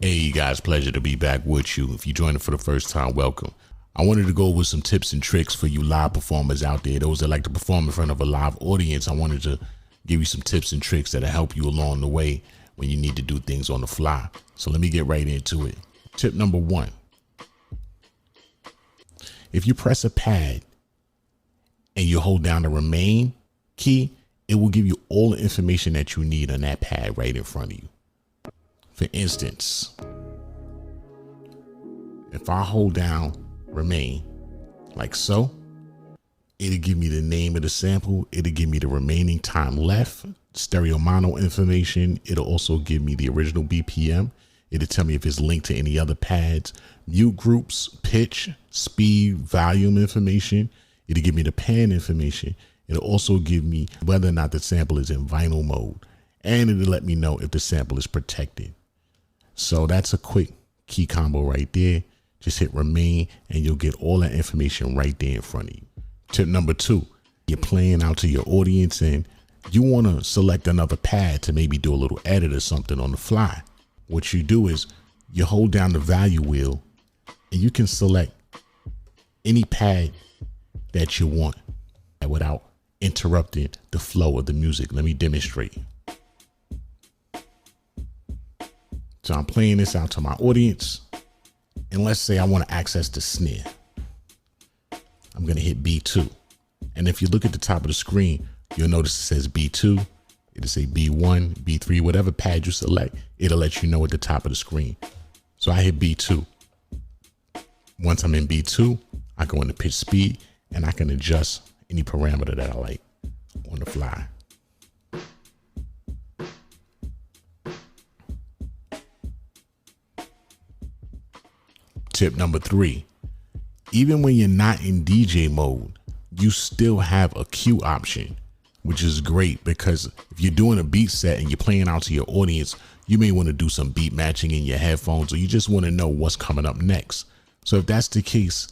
Hey guys, pleasure to be back with you. If you joined for the first time, welcome. I wanted to go over some tips and tricks for you live performers out there, those that like to perform in front of a live audience. I wanted to give you some tips and tricks that'll help you along the way when you need to do things on the fly. So let me get right into it. Tip number 1. If you press a pad and you hold down the remain key, it will give you all the information that you need on that pad right in front of you. For instance, if I hold down remain like so, it'll give me the name of the sample. It'll give me the remaining time left, stereo mono information. It'll also give me the original BPM. It'll tell me if it's linked to any other pads, mute groups, pitch, speed, volume information. It'll give me the pan information. It'll also give me whether or not the sample is in vinyl mode, and it'll let me know if the sample is protected. So that's a quick key combo right there. Just hit remain and you'll get all that information right there in front of you. Tip number 2, you're playing out to your audience and you want to select another pad to maybe do a little edit or something on the fly. What you do is you hold down the value wheel and you can select any pad that you want without interrupting the flow of the music. Let me demonstrate. So I'm playing this out to my audience, and let's say I want to access the snare. I'm going to hit B2. And if you look at the top of the screen, you'll notice it says B2. It'll say B1, B3, whatever pad you select, it'll let you know at the top of the screen. So I hit B2. Once I'm in B2, I go into pitch speed and I can adjust any parameter that I like on the fly. Tip number 3, even when you're not in DJ mode, you still have a cue option, which is great because if you're doing a beat set and you're playing out to your audience, you may want to do some beat matching in your headphones, or you just want to know what's coming up next. So if that's the case,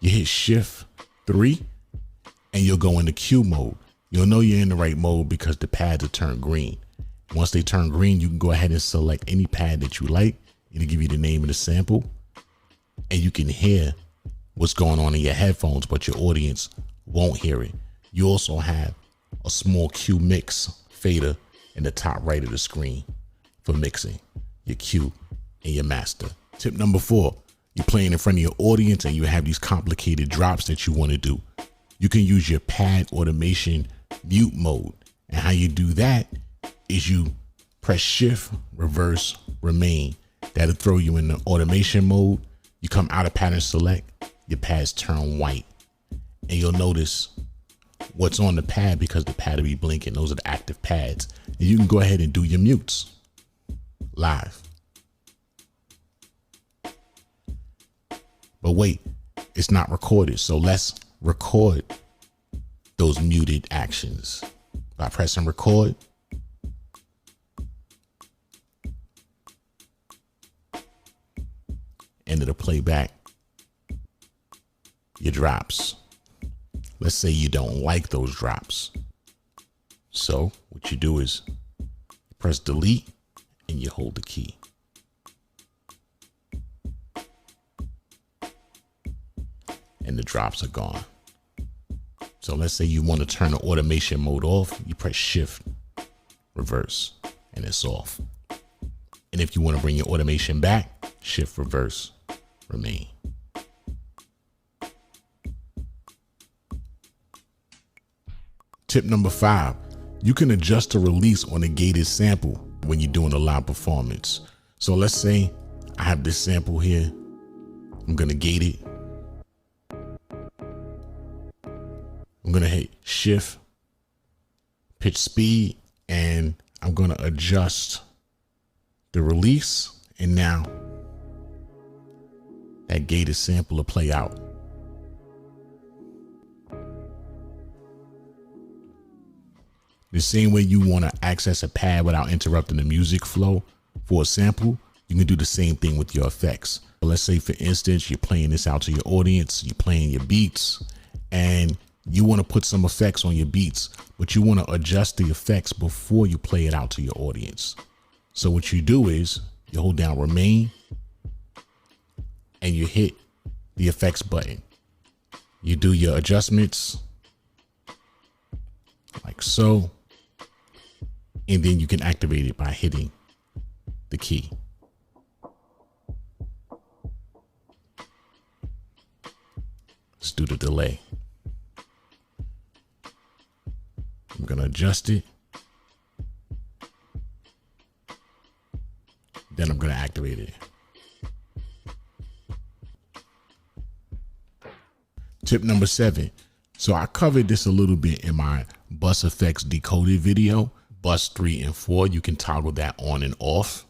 you hit Shift 3 and you'll go into cue mode. You'll know you're in the right mode because the pads will turn green. Once they turn green, you can go ahead and select any pad that you like. It'll give you the name of the sample. And you can hear what's going on in your headphones, but your audience won't hear it. You also have a small cue mix fader in the top right of the screen for mixing your cue and your master. Tip number 4, you're playing in front of your audience and you have these complicated drops that you want to do. You can use your pad automation mute mode. And how you do that is you press Shift, reverse, remain. That'll throw you in the automation mode. You come out of pattern select, your pads turn white, and you'll notice what's on the pad because the pad will be blinking. Those are the active pads. And you can go ahead and do your mutes live. But wait, it's not recorded. So let's record those muted actions by pressing record. And it'll play back your drops. Let's say you don't like those drops. So what you do is press delete and you hold the key. And the drops are gone. So let's say you want to turn the automation mode off. You press Shift, reverse, and it's off. And if you want to bring your automation back, Shift, reverse, remain. Tip number 5, you can adjust the release on a gated sample when you're doing a live performance. So let's say I have this sample here. I'm going to gate it. I'm going to hit Shift, pitch speed, and I'm going to adjust the release. And now that gated sample will play out. The same way you want to access a pad without interrupting the music flow for a sample, you can do the same thing with your effects. Let's say, for instance, you're playing this out to your audience, you're playing your beats, and you want to put some effects on your beats, but you want to adjust the effects before you play it out to your audience. So what you do is you hold down remain and you hit the effects button. You do your adjustments like so, and then you can activate it by hitting the key. Let's do the delay. I'm gonna adjust it. Then I'm gonna activate it. Tip number 7. So I covered this a little bit in my bus effects decoded video. Bus 3 and 4, you can toggle that on and off.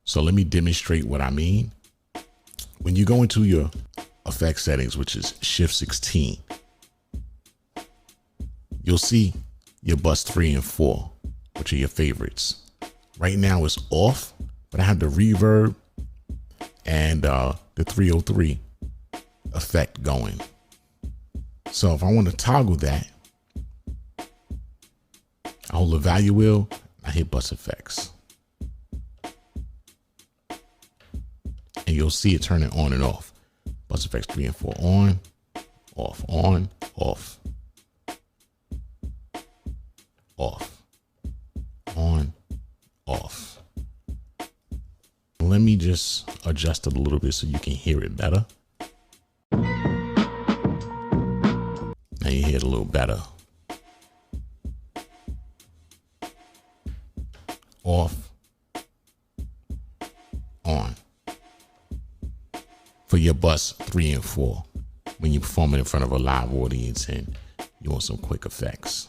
So let me demonstrate what I mean. When you go into your effect settings, which is shift 16, you'll see your bus 3 and 4, which are your favorites. Right now it's off, but I have the reverb and the 303 effect going. So if I want to toggle that, I hold the value wheel, I hit bus effects. And you'll see it turning on and off. Bus effects 3 and 4 on, off, off, on, off. Let me just adjust it a little bit so you can hear it better. Now you hear it a little better. Off, on. For your bus 3 and 4, when you're performing in front of a live audience and you want some quick effects.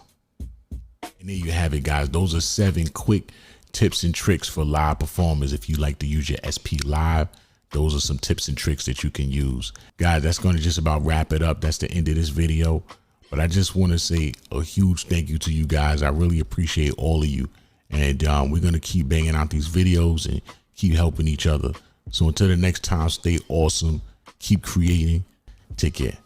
And there you have it, guys. Those are 7 quick tips and tricks for live performers. If you like to use your SP Live, those are some tips and tricks that you can use. Guys, that's going to just about wrap it up. That's the end of this video. But I just want to say a huge thank you to you guys. I really appreciate all of you. And we're going to keep banging out these videos and keep helping each other. So until the next time, stay awesome. Keep creating. Take care.